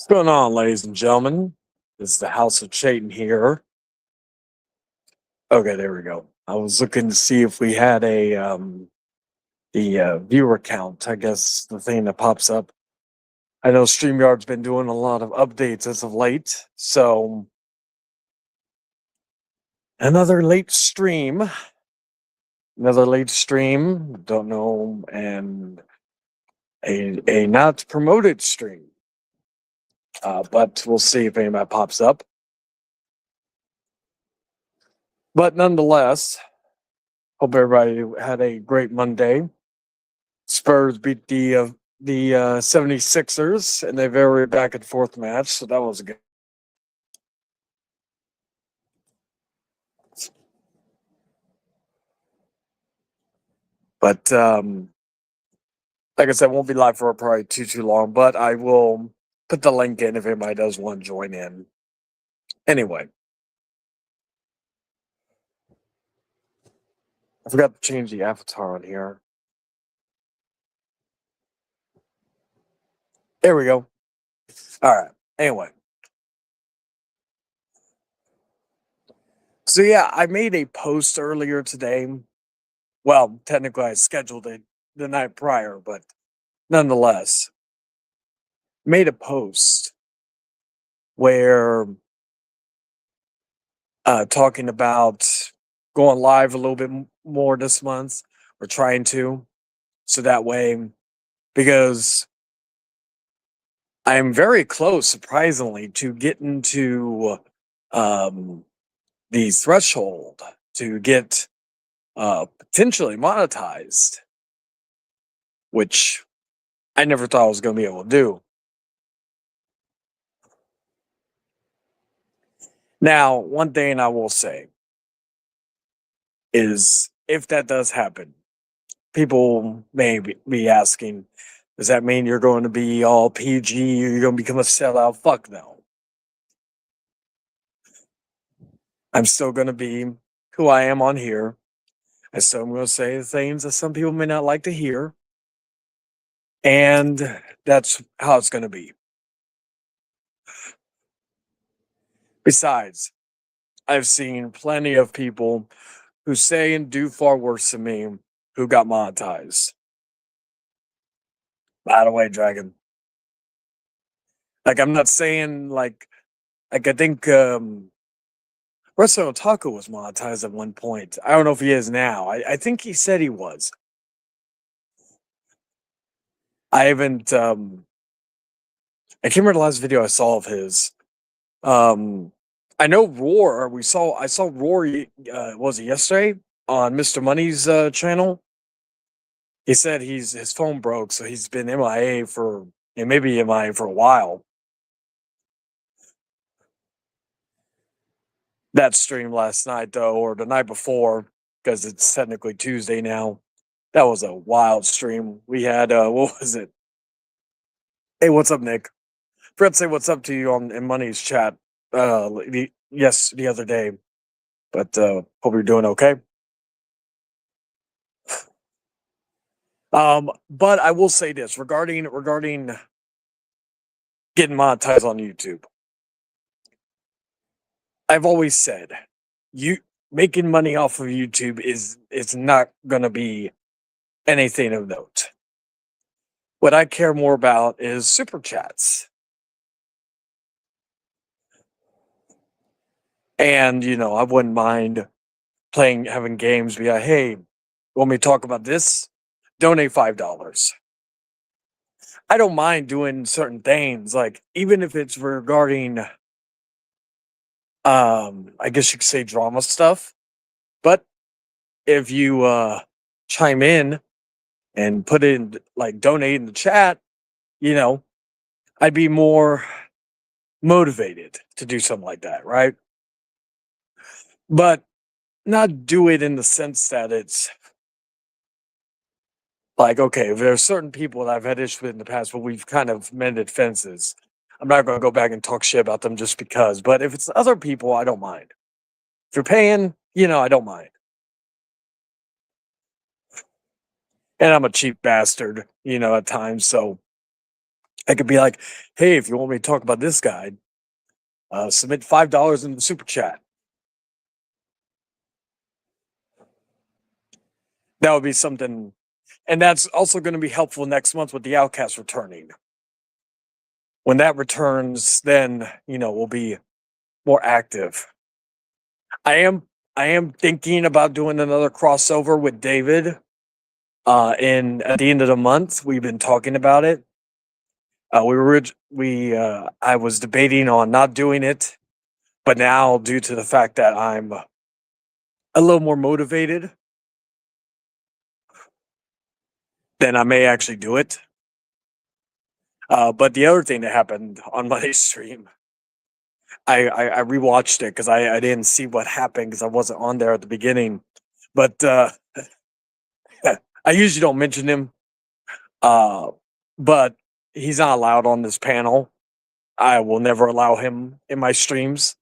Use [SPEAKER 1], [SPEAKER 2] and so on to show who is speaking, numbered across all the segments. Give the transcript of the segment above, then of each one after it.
[SPEAKER 1] What's going on, ladies and gentlemen? This is the House of Chayton here. Okay, there we go. I was looking to see if we had the viewer count. I guess the thing that pops up. I know StreamYard's been doing a lot of updates as of late, so another late stream. Another late stream. Don't know, and a not promoted stream. But we'll see if anybody pops up. But nonetheless, hope everybody had a great Monday. Spurs beat the 76ers in a very back and forth match, so that was good. But like I said, won't be live for probably too long, but I will put the link in if anybody does want to join in. Anyway, I forgot to change the avatar on here. There we go. All right. Anyway. So yeah, I made a post earlier today. Well, technically I scheduled it the night prior, but nonetheless, made a post where talking about going live a little bit more this month. We're trying to, so that way, because I'm very close, surprisingly, to getting to the threshold to get potentially monetized, which I never thought I was going to be able to do. Now, one thing I will say is if that does happen, people may be asking, does that mean you're going to be all PG? You're going to become a sellout? Fuck no. I'm still going to be who I am on here. I still am going to say things that some people may not like to hear. And that's how it's going to be. Besides, I've seen plenty of people who say and do far worse than me who got monetized. By the way, Dragon. Like, I'm not saying like I think Wrestling Otaku was monetized at one point. I don't know if he is now. I think he said he was. I haven't I can't remember the last video I saw of his. I know Roar. I saw Roar. Was it yesterday on Mr. Money's channel? He said his phone broke, so he's been MIA for maybe MIA for a while. That stream last night though, or the night before, because it's technically Tuesday now. That was a wild stream. We had what was it? Hey, what's up, Nick? Forgot to say what's up to you in Money's chat. The other day, but hope you're doing okay. But I will say this regarding getting monetized on YouTube. I've always said, you making money off of YouTube is not going to be anything of note. What I care more about is super chats. And, I wouldn't mind having games be like, hey, want me to talk about this? Donate $5. I don't mind doing certain things, like even if it's regarding, I guess you could say drama stuff. But if you chime in and put in, like, donate in the chat, I'd be more motivated to do something like that, right? But not do it in the sense that it's like, okay, there are certain people that I've had issues with in the past, but we've kind of mended fences. I'm not going to go back and talk shit about them just because. But if it's other people, I don't mind. If you're paying, I don't mind. And I'm a cheap bastard, at times. So I could be like, hey, if you want me to talk about this guy, submit $5 in the super chat. That would be something, and that's also going to be helpful next month with the Outcast returning. When that returns, then we'll be more active. I am thinking about doing another crossover with David. In at the end of the month, we've been talking about it. I was debating on not doing it, but now due to the fact that I'm a little more motivated, then I may actually do it. But the other thing that happened on Monday's stream, I rewatched it because I didn't see what happened because I wasn't on there at the beginning. But I usually don't mention him, but he's not allowed on this panel. I will never allow him in my streams.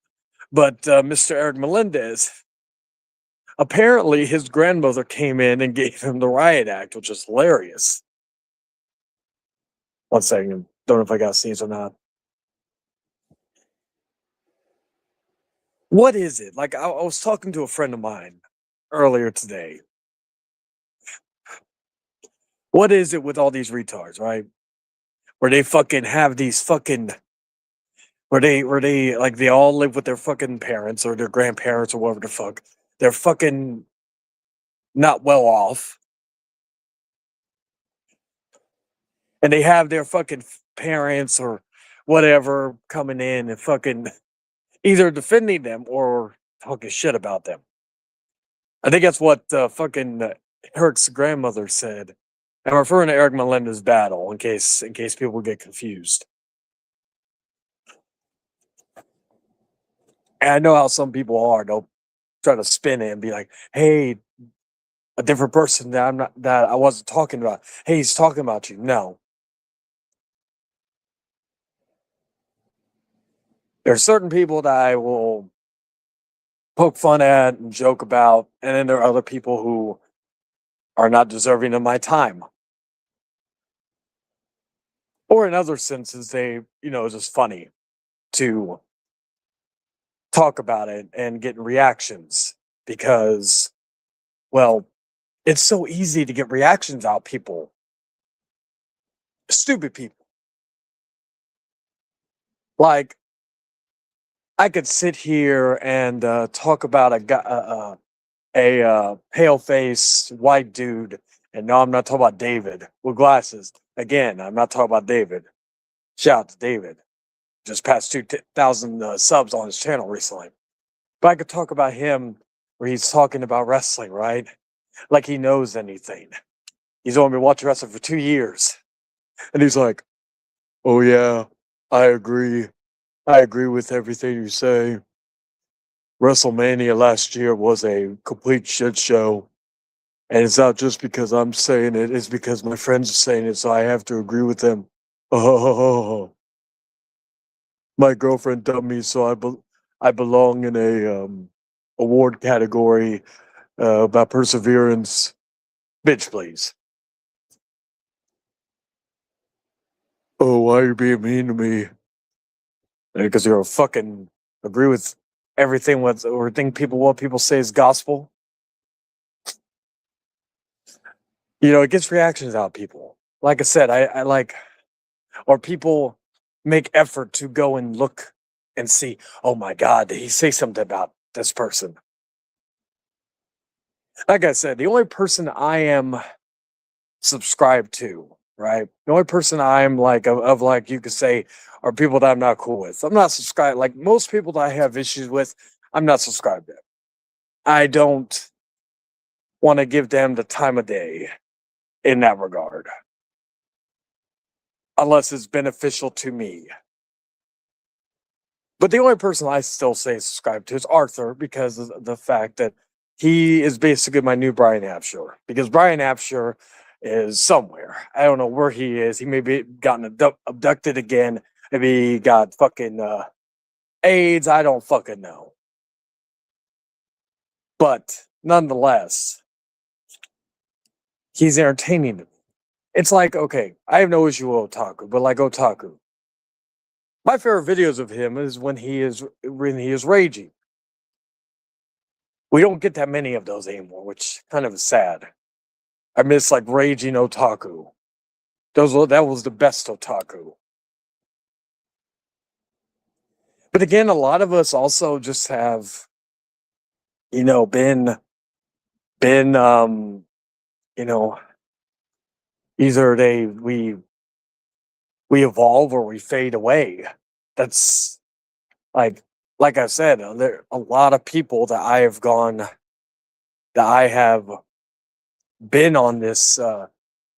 [SPEAKER 1] But Mr. Eric Melendez, apparently his grandmother came in and gave him the riot act, which is hilarious. One second, don't know if I got sneeze or not. What is it? Like I was talking to a friend of mine earlier today. What is it with all these retards, right? Where they fucking have these fucking where they like they all live with their fucking parents or their grandparents or whatever the fuck. They're fucking not well off. And they have their fucking parents or whatever coming in and fucking either defending them or talking shit about them. I think that's what fucking Eric's grandmother said. I'm referring to Eric Melendez's battle in case people get confused. And I know how some people are. They'll try to spin it and be like, "Hey, a different person that I wasn't talking about. Hey, he's talking about you." No, there are certain people that I will poke fun at and joke about, and then there are other people who are not deserving of my time. Or in other senses, they, it's just funny to talk about it and get reactions because, well, it's so easy to get reactions out people. Stupid people. Like, I could sit here and talk about a guy, a pale face white dude, and no, I'm not talking about David with glasses. Again, I'm not talking about David. Shout out to David. Just passed 2,000 subs on his channel recently. But I could talk about him where he's talking about wrestling, right? Like he knows anything. He's only been watching wrestling for 2 years. And he's like, oh yeah, I agree. I agree with everything you say. WrestleMania last year was a complete shit show. And it's not just because I'm saying it, it's because my friends are saying it, so I have to agree with them. Oh, my girlfriend dumped me, so I belong in a award category about perseverance. Bitch, please. Oh, why are you being mean to me? Because you're a fucking agree with everything or think what people say is gospel. It gets reactions out of people. Like I said, I like, or people make effort to go and look and see, oh my God, did he say something about this person? Like I said, the only person I am subscribed to, right? The only person I'm like, of like, you could say, are people that I'm not cool with. I'm not subscribed. Like most people that I have issues with, I'm not subscribed to. I don't want to give them the time of day in that regard, unless it's beneficial to me. But the only person I still say subscribe to is Arthur because of the fact that he is basically my new Brian Absher. Because Brian Absher is somewhere. I don't know where he is. He may be gotten abducted again. Maybe he got fucking AIDS. I don't fucking know. But nonetheless, he's entertaining to me. It's like, okay, I have no issue with otaku, but like otaku, my favorite videos of him is when he is raging. We don't get that many of those anymore, which kind of is sad. I miss like raging otaku. That was the best otaku. But again, a lot of us also just have, been you know, either we evolve or we fade away. That's like like I said, there are a lot of people that I have been on this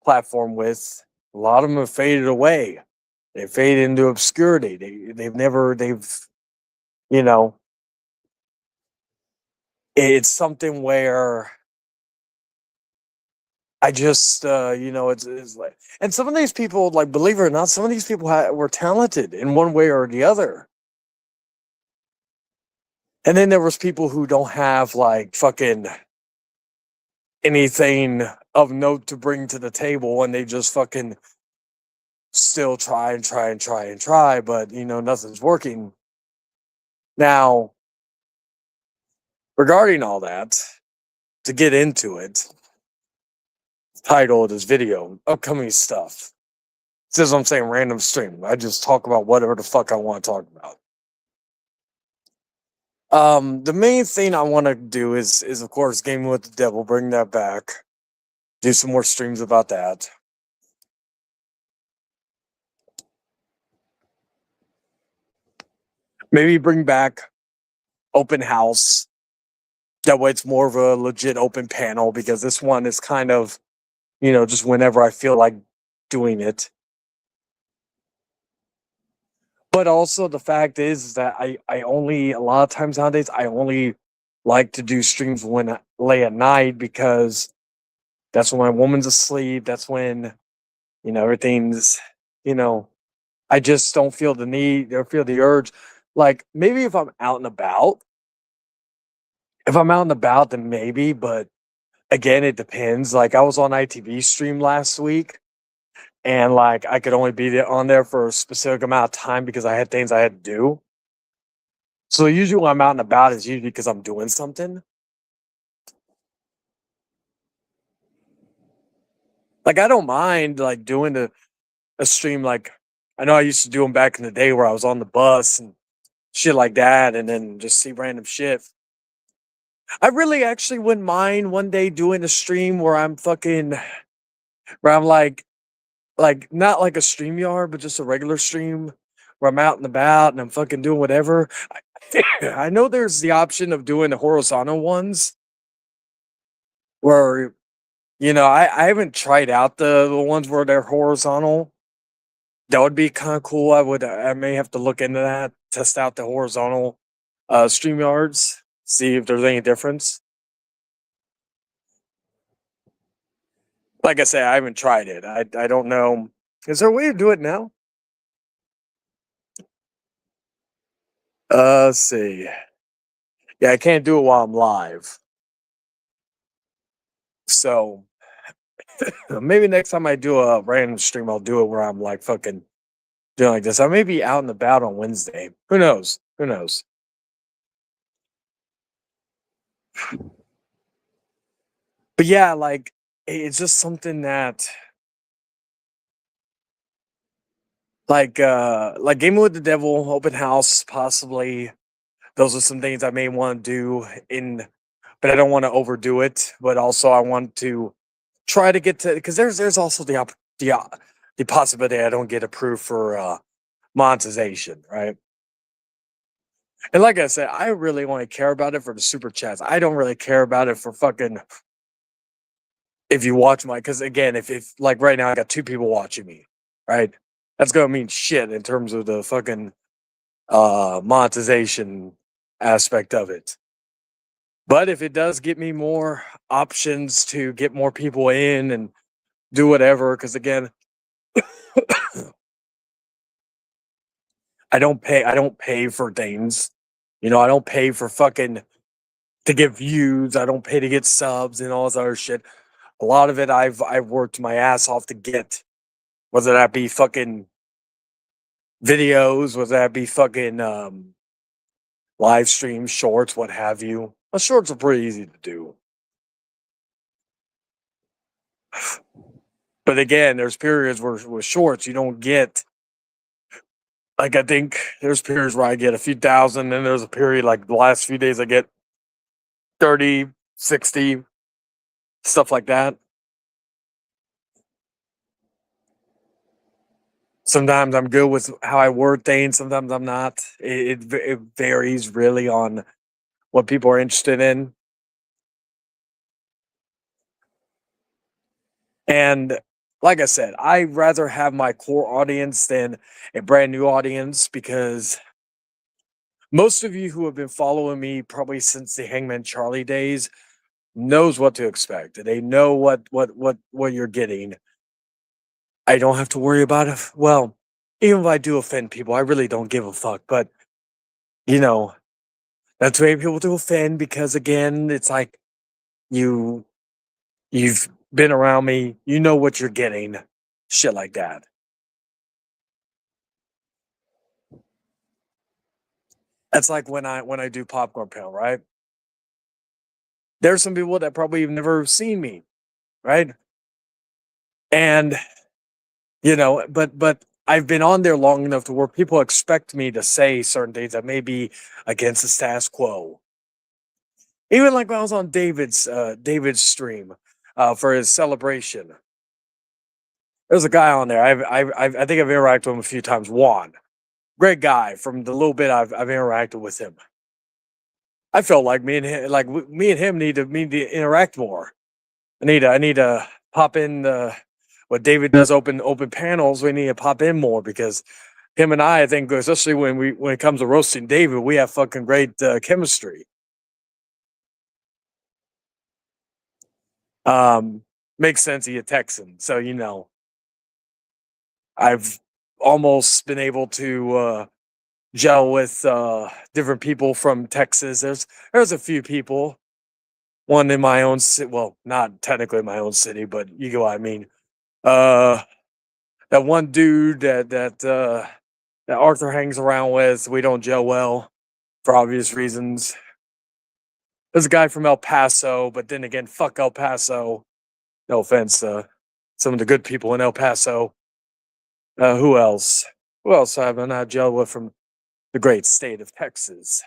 [SPEAKER 1] platform with. A lot of them have faded away. They fade into obscurity. They've you know it's something where I just it's like, and some of these people, like, believe it or not, some of these people were talented in one way or the other. And then there was people who don't have like fucking anything of note to bring to the table, and they just fucking still try and try and try and try, but nothing's working. Now, regarding all that, to get into it, title of this video, upcoming stuff. This is what I'm saying, random stream. I just talk about whatever the fuck I want to talk about. The main thing I want to do is of course Gaming with the Devil, bring that back. Do some more streams about that. Maybe bring back open house. That way it's more of a legit open panel, because this one is kind of, just whenever I feel like doing it. But also the fact is that I only, a lot of times nowadays, I only like to do streams when I lay at night, because that's when my woman's asleep. That's when, everything's, you know, I just don't feel the need or feel the urge. Like, maybe if I'm out and about, then maybe, but again, it depends. Like, I was on ITV stream last week, and like I could only be on there for a specific amount of time because I had things I had to do. So usually when I'm out and about is usually because I'm doing something. Like, I don't mind like doing a stream. Like, I know I used to do them back in the day where I was on the bus and shit like that, and then just see random shit. I really actually wouldn't mind one day doing a stream where I'm like not like a StreamYard, but just a regular stream where I'm out and about and I'm fucking doing whatever. I know there's the option of doing the horizontal ones where, I haven't tried out the ones where they're horizontal. That would be kind of cool. I may have to look into that, test out the horizontal StreamYards, see if there's any difference. Like I said, I haven't tried it. I don't know. Is there a way to do it now? Let's see. Yeah, I can't do it while I'm live. So maybe next time I do a random stream, I'll do it where I'm like fucking doing like this. I may be out and about on Wednesday. Who knows? Who knows? But yeah, like, it's just something that like Gaming with the Devil, open house, possibly. Those are some things I may want to do but I don't want to overdo it. But also I want to try to get to, because there's also the possibility I don't get approved for monetization, right? And like I said, I really only care about it for the super chats. I don't really care about it for fucking, if you watch because again, if like right now I got 2 people watching me, right? That's gonna mean shit in terms of the fucking monetization aspect of it. But if it does get me more options to get more people in and do whatever, because again, I don't pay for things. I don't pay for fucking to get views. I don't pay to get subs and all this other shit. A lot of it I've worked my ass off to get, whether that be fucking videos, whether that be fucking live streams, shorts, what have you. Well, shorts are pretty easy to do. But again, there's periods where with shorts you don't get, like, I think there's periods where I get a few thousand, and there's a period like the last few days I get 30, 60, stuff like that. Sometimes I'm good with how I word things, sometimes I'm not. It varies really on what people are interested in. And like I said, I'd rather have my core audience than a brand new audience, because most of you who have been following me probably since the Hangman Charlie days knows what to expect. They know what you're getting. I don't have to worry about it. Well, even if I do offend people, I really don't give a fuck. But you know, that's way people to offend, because again, it's like you you've been around me, you know what you're getting, shit like that. That's like when I do Popcorn Pail, right? There's some people that probably have never seen me, right? And but I've been on there long enough to where people expect me to say certain things that may be against the status quo. Even like when I was on David's stream for his celebration. There's a guy on there. I think I've interacted with him a few times. Juan, great guy. From the little bit I've interacted with him, I felt like me and him need to interact more. I need to pop in what David does, open panels. We need to pop in more, because him and I think, especially when it comes to roasting David, we have fucking great chemistry. Um, Makes sense. He a Texan, so I've almost been able to gel with different people from Texas. There's a few people. One in my own city. Well, not technically my own city, but you get what I mean. Uh, that one dude that Arthur hangs around with, we don't gel well for obvious reasons. There's a guy from El Paso, but then again, fuck El Paso. No offense to some of the good people in El Paso. Who else? Who else have I not gelled with from the great state of Texas?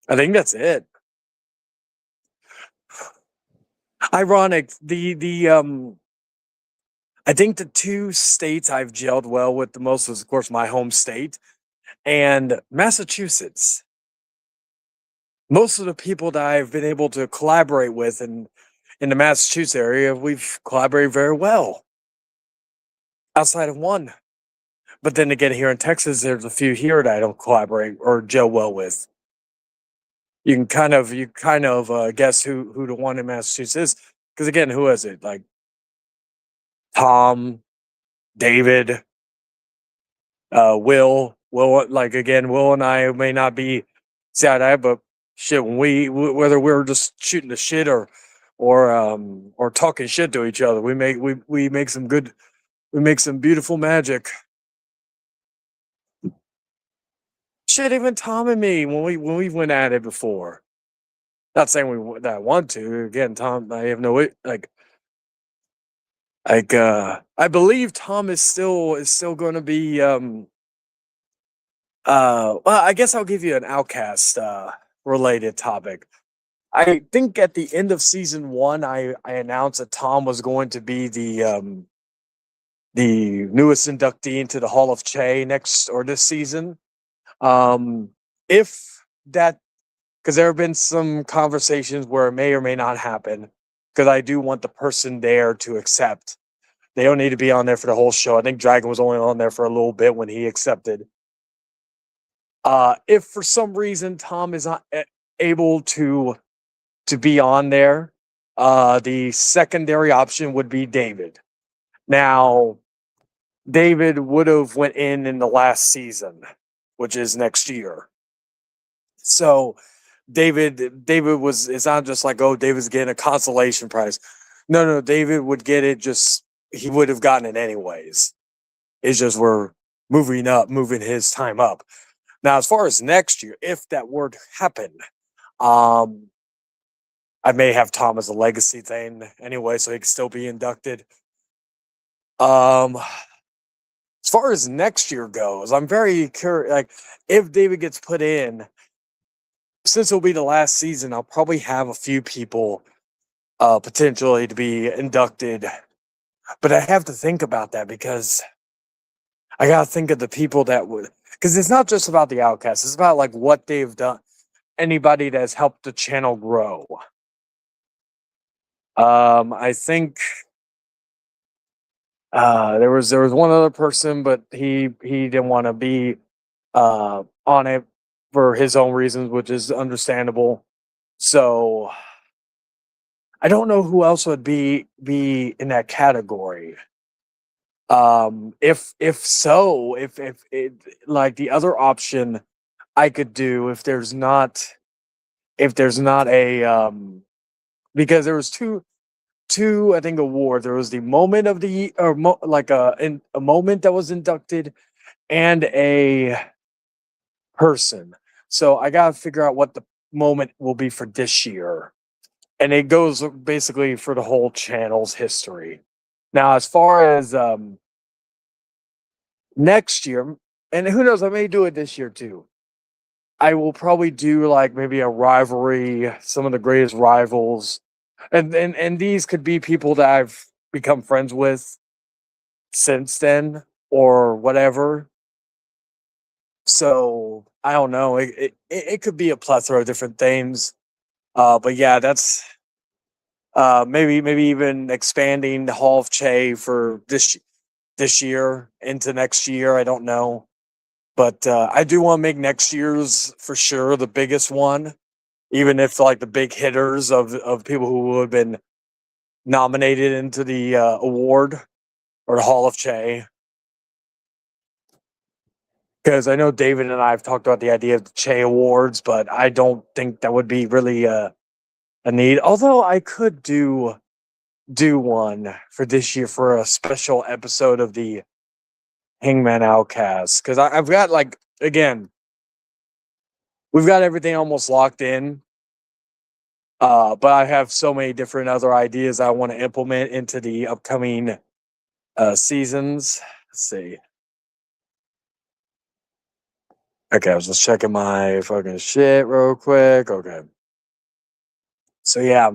[SPEAKER 1] I think that's it. Ironic. I think the two states I've gelled well with the most was, of course, my home state and Massachusetts. Most of the people that I've been able to collaborate with in the Massachusetts area, we've collaborated very well. Outside of one. But then again, here in Texas, there's a few here that I don't collaborate or gel well with. You kind of guess who the one in Massachusetts is, because again, who is it? Like Tom, David, Will. Like again, Will and I may not be see eye to eye, but shit, when whether we're just shooting the shit or talking shit to each other, we make some beautiful magic. Shit, even Tom and me when we went at it before. Not saying that I want to. Again, Tom, I have no I believe Tom is still going to be well, I guess I'll give you an Outcast related topic. I think at the end of season 1, I announced that Tom was going to be the newest inductee into the Hall of Che next or this season. If that, because there have been some conversations where it may or may not happen, because I do want the person there to accept. They don't need to be on there for the whole show. I think Dragon was only on there for a little bit when he accepted. If for some reason Tom is not able to be on there, the secondary option would be David. Now, David would have went in the last season, which is next year. So David it's not just like, oh, David's getting a consolation prize. No, no, David would get it. Just he would have gotten it anyways. It's just we're moving his time up. Now, as far as next year, if that were to happen, um, I may have Tom as a legacy thing anyway, so he can still be inducted. As far as next year goes, I'm very curious. Like, if David gets put in, since it'll be the last season, I'll probably have a few people potentially to be inducted. But I have to think about that because I gotta think of the people that would, because it's not just about the Outcasts. It's about like what they've done. Anybody that's helped the channel grow. I think there was one other person, but he didn't want to be on it for his own reasons, which is understandable. So I don't know who else would be in that category. If so, if it, like the other option I could do if there's not a because there was two I think awards. There was the moment of the or like a moment that was inducted and a person. So I gotta figure out what the moment will be for this year, and it goes basically for the whole channel's history. Now, as far as next year, and who knows, I may do it this year too. I will probably do like maybe a rivalry, some of the greatest rivals, and these could be people that I've become friends with since then or whatever. So I don't know. It could be a plethora of different things. But yeah, that's maybe even expanding the Hall of Che for this year into next year. I don't know. But I do want to make next year's for sure the biggest one, even if like the big hitters of people who have been nominated into the award or the Hall of Che. Because I know David and I have talked about the idea of the Che Awards, but I don't think that would be really a need. Although I could do one for this year for a special episode of the Hangman Outcast. Because I've got like again, we've got everything almost locked in. But I have so many different other ideas I want to implement into the upcoming seasons. Let's see. Okay, I was just checking my fucking shit real quick. Okay. So yeah,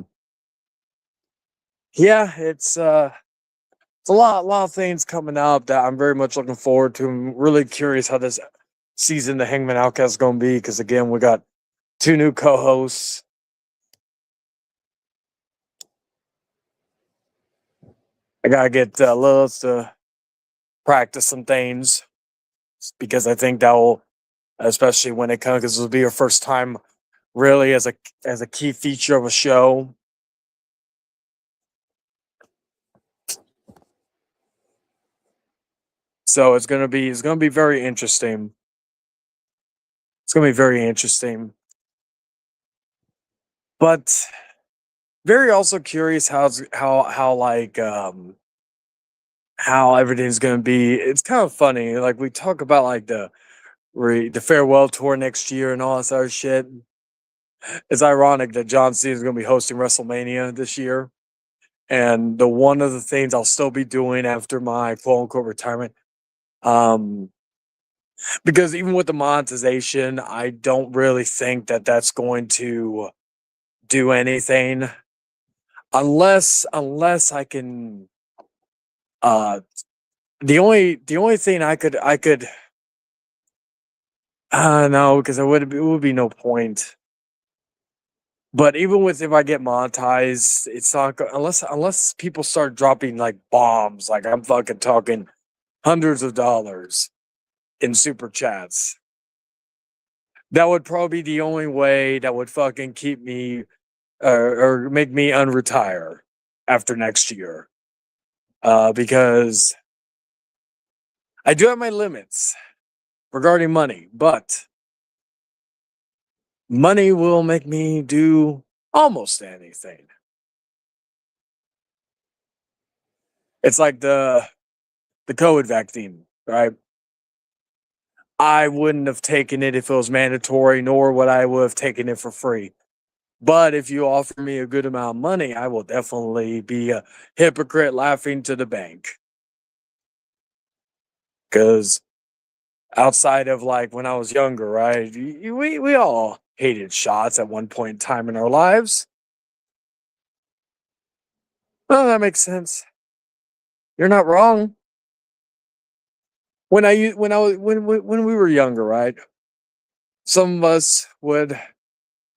[SPEAKER 1] it's a lot of things coming up that I'm very much looking forward to. I'm really curious how this season the Hangman Outcast is going to be because again we got two new co-hosts. I gotta get Lilith to practice some things because I think that will, especially when it comes, because it'll be her first time really as a key feature of a show. So it's gonna be very interesting. It's gonna be very interesting. But very also curious how like how everything's gonna be. It's kind of funny. Like we talk about like the farewell tour next year and all this other shit. It's ironic that John Cena is gonna be hosting WrestleMania this year. And the one of the things I'll still be doing after my quote unquote retirement. Um because even with the monetization, I don't really think that that's going to do anything unless I can uh the only thing I could no, because it would be no point. But even with if I get monetized, it's not unless people start dropping like bombs, like I'm fucking talking hundreds of dollars in super chats. That would probably be the only way that would fucking keep me or make me unretire after next year. Because I do have my limits regarding money, but money will make me do almost anything. It's like the COVID vaccine, right? I wouldn't have taken it if it was mandatory, nor would I would have taken it for free. But if you offer me a good amount of money, I will definitely be a hypocrite laughing to the bank. Because outside of like when I was younger, right? We all hated shots at one point in time in our lives. Well, that makes sense. You're not wrong. When we were younger, right? Some of us would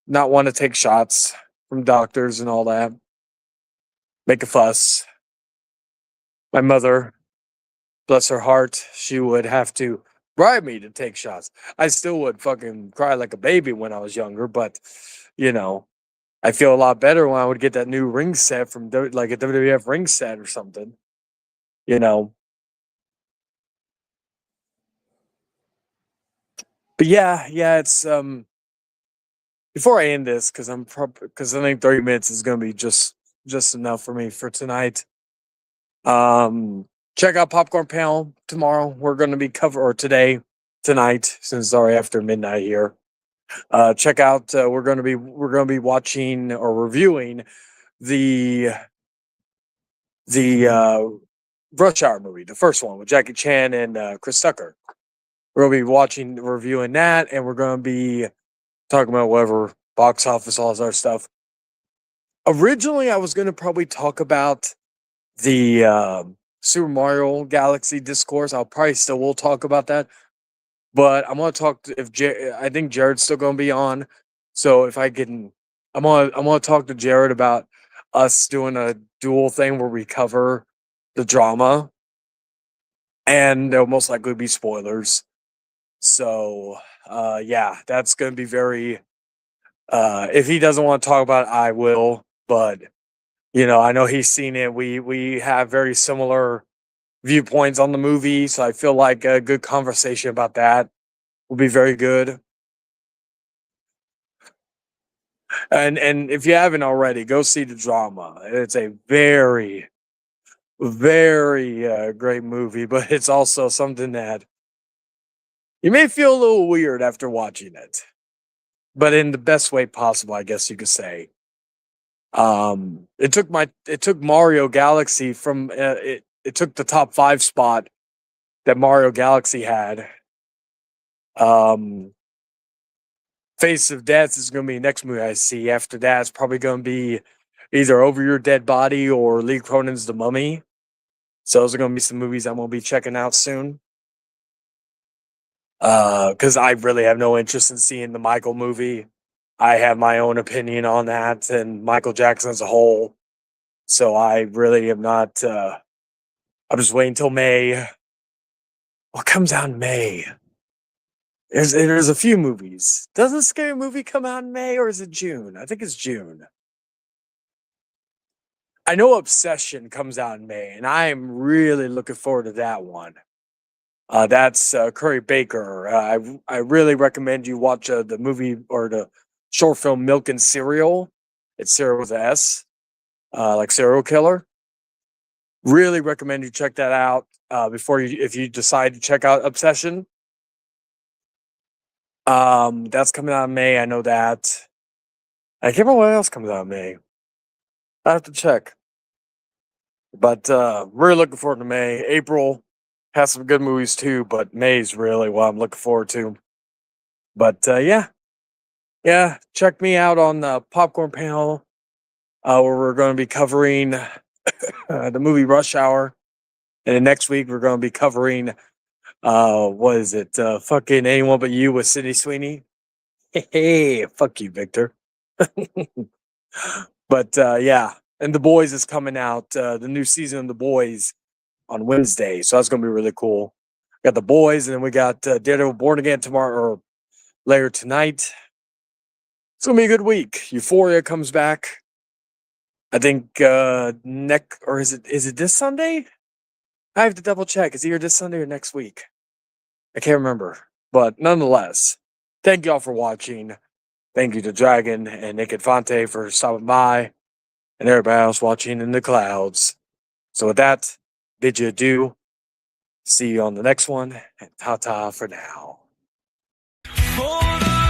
[SPEAKER 1] not want to take shots from doctors and all that. Make a fuss. My mother, bless her heart, she would have to bribe me to take shots. I still would fucking cry like a baby when I was younger, but you know, I feel a lot better when I would get that new ring set from like a WWF ring set or something. You know, but yeah, it's before I end this because because I think 30 minutes is gonna be just enough for me for tonight. Um, check out Popcorn Panel tomorrow. We're gonna be or tonight since it's already after midnight here. Check out we're gonna be watching or reviewing the the Rush Hour movie, the first one with Jackie Chan and Chris Tucker. We're gonna be reviewing that, and we're gonna be talking about whatever box office, all this other stuff. Originally, I was gonna probably talk about the Super Mario Galaxy discourse. I'll probably still will talk about that, but I'm gonna talk I think Jared's still gonna be on. So if I can, I'm gonna talk to Jared about us doing a dual thing where we cover the drama, and there'll most likely be spoilers. So yeah, that's gonna be very. If he doesn't want to talk about it, I will. But I know he's seen it. We have very similar viewpoints on the movie, so I feel like a good conversation about that will be very good. And if you haven't already, go see the drama. It's a very, very great movie, but it's also something that you may feel a little weird after watching it, but in the best way possible, I guess you could say. It took Mario Galaxy from it took the top 5 spot that Mario Galaxy had. Um, Face of Death is going to be the next movie I see. After that, it's probably going to be either Over Your Dead Body or Lee Cronin's The Mummy. So those are going to be some movies I'm going to be checking out soon. Because I really have no interest in seeing the Michael movie. I have my own opinion on that and Michael Jackson as a whole. So I really am not. I'm just waiting until May. What comes out in May? There's a few movies. Doesn't Scary Movie come out in May or is it June? I think it's June. I know Obsession comes out in May, and I am really looking forward to that one. That's Curry Baker. I really recommend you watch the movie or the short film Milk and Cereal. It's cereal with an S, like serial killer. Really recommend you check that out before if you decide to check out Obsession. That's coming out in May. I know that. I can't remember what else comes out in May. I have to check. But really looking forward to May. April has some good movies too, but May's really what I'm looking forward to. But yeah, check me out on the Popcorn Panel, where we're going to be covering the movie Rush Hour, and then next week we're going to be covering what is it? Fucking Anyone But You with Sydney Sweeney. Hey, fuck you, Victor. But yeah, and The Boys is coming out. The new season of The Boys on Wednesday, so that's gonna be really cool. Got The Boys, and then we got Daredevil Born Again tomorrow or later tonight. It's gonna be a good week. Euphoria comes back. I think next or is it this Sunday? I have to double check. Is it either this Sunday or next week? I can't remember, but nonetheless, thank y'all for watching. Thank you to Dragon and Nick Infante for stopping by, and everybody else watching in the clouds. So with that, bid you adieu. See you on the next one, and ta-ta for now.
[SPEAKER 2] Hold on.